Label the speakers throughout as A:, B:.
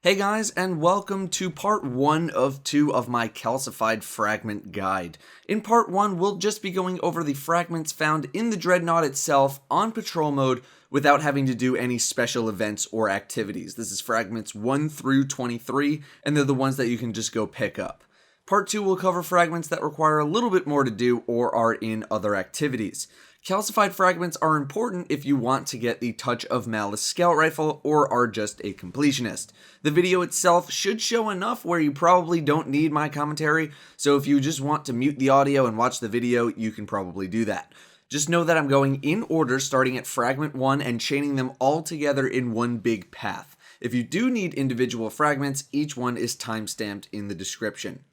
A: Hey guys, and welcome to part 1 of 2 of my Calcified Fragment guide. In part 1, we'll just be going over the fragments found in the Dreadnaught itself on patrol mode without having to do any special events or activities. This is fragments 1 through 23, and they're the ones that you can just go pick up. Part 2 will cover fragments that require a little bit more to do or are in other activities. Calcified fragments are important if you want to get the Touch of Malice scout rifle or are just a completionist. The video itself should show enough where you probably don't need my commentary, so if you just want to mute the audio and watch the video, you can probably do that. Just know that I'm going in order starting at fragment 1 and chaining them all together in one big path. If you do need individual fragments, each one is timestamped in the description.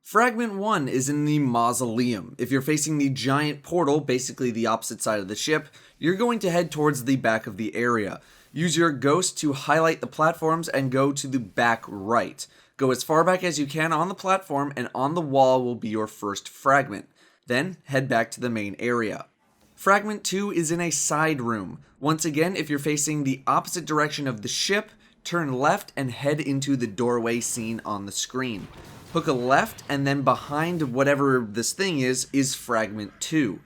A: Fragment 1 is in the Mausoleum. If you're facing the giant portal, basically the opposite side of the ship, you're going to head towards the back of the area. Use your ghost to highlight the platforms and go to the back right. Go as far back as you can on the platform, and on the wall will be your first fragment. Then head back to the main area. Fragment 2 is in a side room. Once again, if you're facing the opposite direction of the ship, turn left and head into the doorway seen on the screen. Hook a left, and then behind whatever this thing is Fragment 2.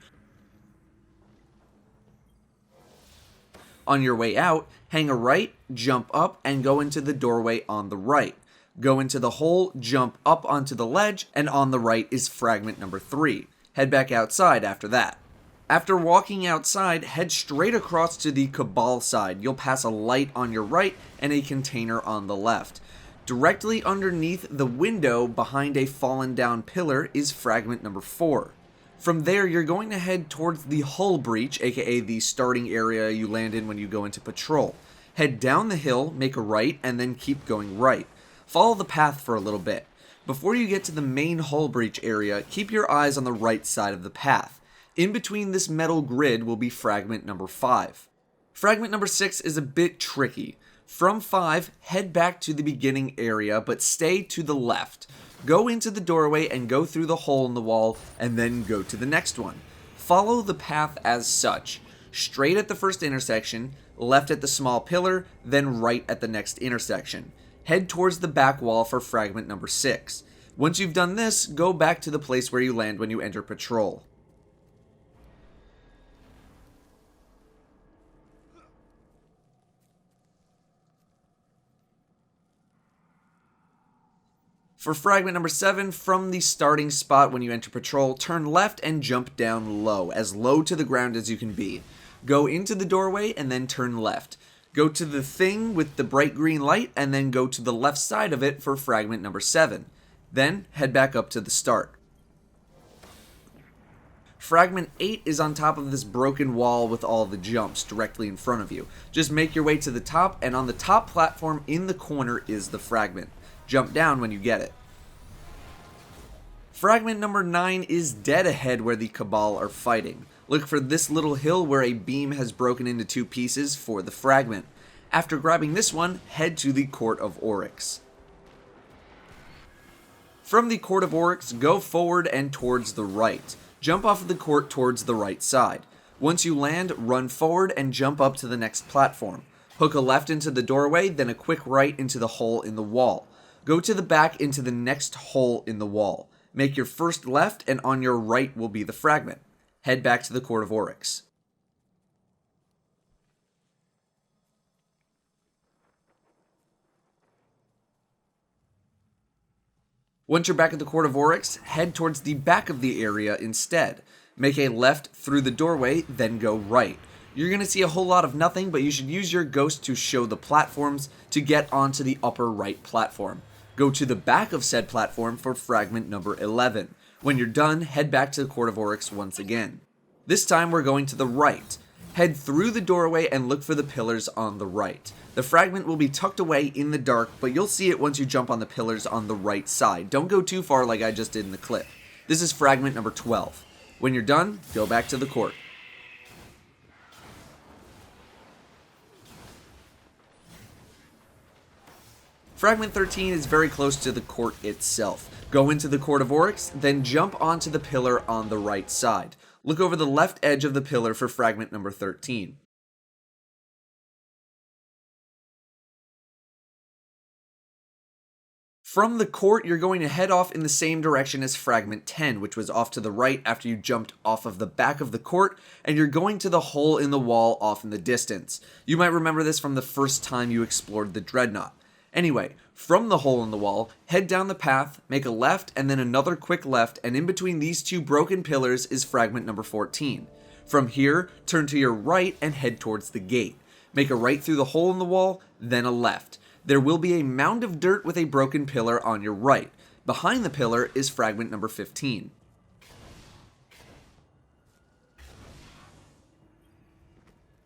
A: On your way out, hang a right, jump up, and go into the doorway on the right. Go into the hole, jump up onto the ledge, and on the right is Fragment number 3. Head back outside after that. After walking outside, head straight across to the Cabal side. You'll pass a light on your right and a container on the left. Directly underneath the window behind a fallen down pillar is Fragment number 4. From there, you're going to head towards the hull breach, aka the starting area you land in when you go into patrol. Head down the hill, make a right, and then keep going right. Follow the path for a little bit. Before you get to the main hull breach area, keep your eyes on the right side of the path. In between this metal grid will be Fragment number 5. Fragment number 6 is a bit tricky. From 5, head back to the beginning area, but stay to the left. Go into the doorway and go through the hole in the wall, and then go to the next one. Follow the path as such. Straight at the first intersection, left at the small pillar, then right at the next intersection. Head towards the back wall for Fragment number 6. Once you've done this, go back to the place where you land when you enter patrol. For Fragment number 7, from the starting spot when you enter patrol, turn left and jump down low, as low to the ground as you can be. Go into the doorway and then turn left. Go to the thing with the bright green light and then go to the left side of it for Fragment number 7. Then head back up to the start. Fragment 8 is on top of this broken wall with all the jumps directly in front of you. Just make your way to the top, and on the top platform in the corner is the fragment. Jump down when you get it. Fragment number 9 is dead ahead where the Cabal are fighting. Look for this little hill where a beam has broken into 2 pieces for the fragment. After grabbing this one, head to the Court of Oryx. From the Court of Oryx, go forward and towards the right. Jump off of the court towards the right side. Once you land, run forward and jump up to the next platform. Hook a left into the doorway, then a quick right into the hole in the wall. Go to the back into the next hole in the wall. Make your first left, and on your right will be the fragment. Head back to the Court of Oryx. Once you're back at the Court of Oryx, head towards the back of the area instead. Make a left through the doorway, then go right. You're going to see a whole lot of nothing, but you should use your ghost to show the platforms to get onto the upper right platform. Go to the back of said platform for Fragment number 11. When you're done, head back to the Court of Oryx once again. This time we're going to the right. Head through the doorway and look for the pillars on the right. The fragment will be tucked away in the dark, but you'll see it once you jump on the pillars on the right side. Don't go too far like I just did in the clip. This is Fragment number 12. When you're done, go back to the court. Fragment 13 is very close to the court itself. Go into the Court of Oryx, then jump onto the pillar on the right side. Look over the left edge of the pillar for Fragment number 13. From the court, you're going to head off in the same direction as Fragment 10, which was off to the right after you jumped off of the back of the court, and you're going to the hole in the wall off in the distance. You might remember this from the first time you explored the Dreadnaught. Anyway, from the hole in the wall, head down the path, make a left, and then another quick left, and in between these two broken pillars is Fragment number 14. From here, turn to your right and head towards the gate. Make a right through the hole in the wall, then a left. There will be a mound of dirt with a broken pillar on your right. Behind the pillar is Fragment number 15.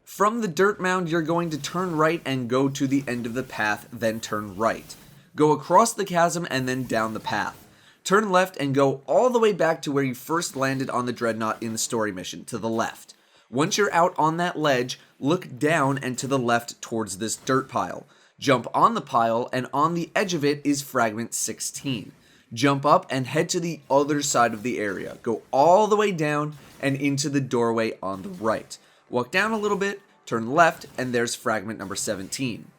A: From the dirt mound, you're going to turn right and go to the end of the path, then turn right. Go across the chasm and then down the path. Turn left and go all the way back to where you first landed on the Dreadnaught in the story mission, to the left. Once you're out on that ledge, look down and to the left towards this dirt pile. Jump on the pile, and on the edge of it is Fragment 16. Jump up and head to the other side of the area. Go all the way down and into the doorway on the right. Walk down a little bit, turn left, and there's Fragment number 17.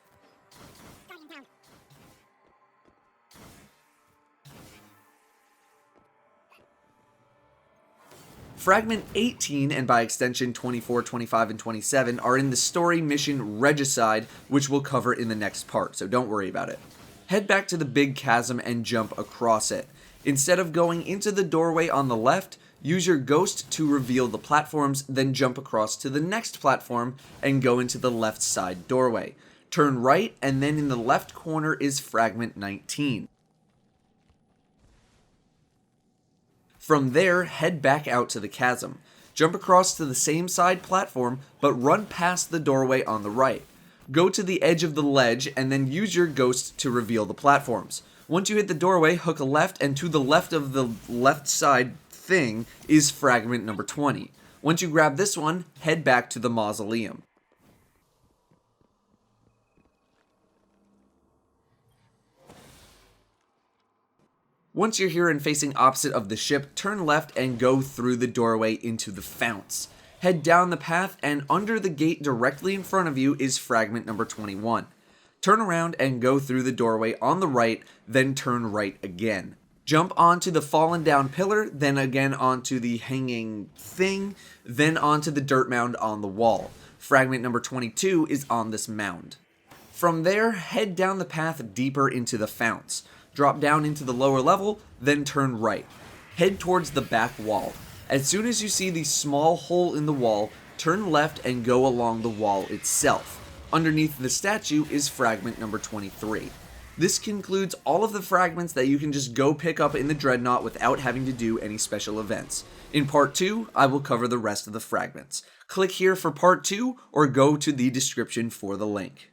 A: Fragment 18, and by extension 24, 25, and 27, are in the story mission Regicide, which we'll cover in the next part, so don't worry about it. Head back to the big chasm and jump across it. Instead of going into the doorway on the left, use your ghost to reveal the platforms, then jump across to the next platform and go into the left side doorway. Turn right, and then in the left corner is Fragment 19. From there, head back out to the chasm. Jump across to the same side platform, but run past the doorway on the right. Go to the edge of the ledge, and then use your ghost to reveal the platforms. Once you hit the doorway, hook a left, and to the left of the left side thing is Fragment number 20. Once you grab this one, head back to the mausoleum. Once you're here and facing opposite of the ship, turn left and go through the doorway into the founts. Head down the path, and under the gate directly in front of you is Fragment number 21. Turn around and go through the doorway on the right, then turn right again. Jump onto the fallen down pillar, then again onto the hanging thing, then onto the dirt mound on the wall. Fragment number 22 is on this mound. From there, head down the path deeper into the founts. Drop down into the lower level, then turn right. Head towards the back wall. As soon as you see the small hole in the wall, turn left and go along the wall itself. Underneath the statue is Fragment number 23. This concludes all of the fragments that you can just go pick up in the Dreadnaught without having to do any special events. In part 2, I will cover the rest of the fragments. Click here for part 2, or go to the description for the link.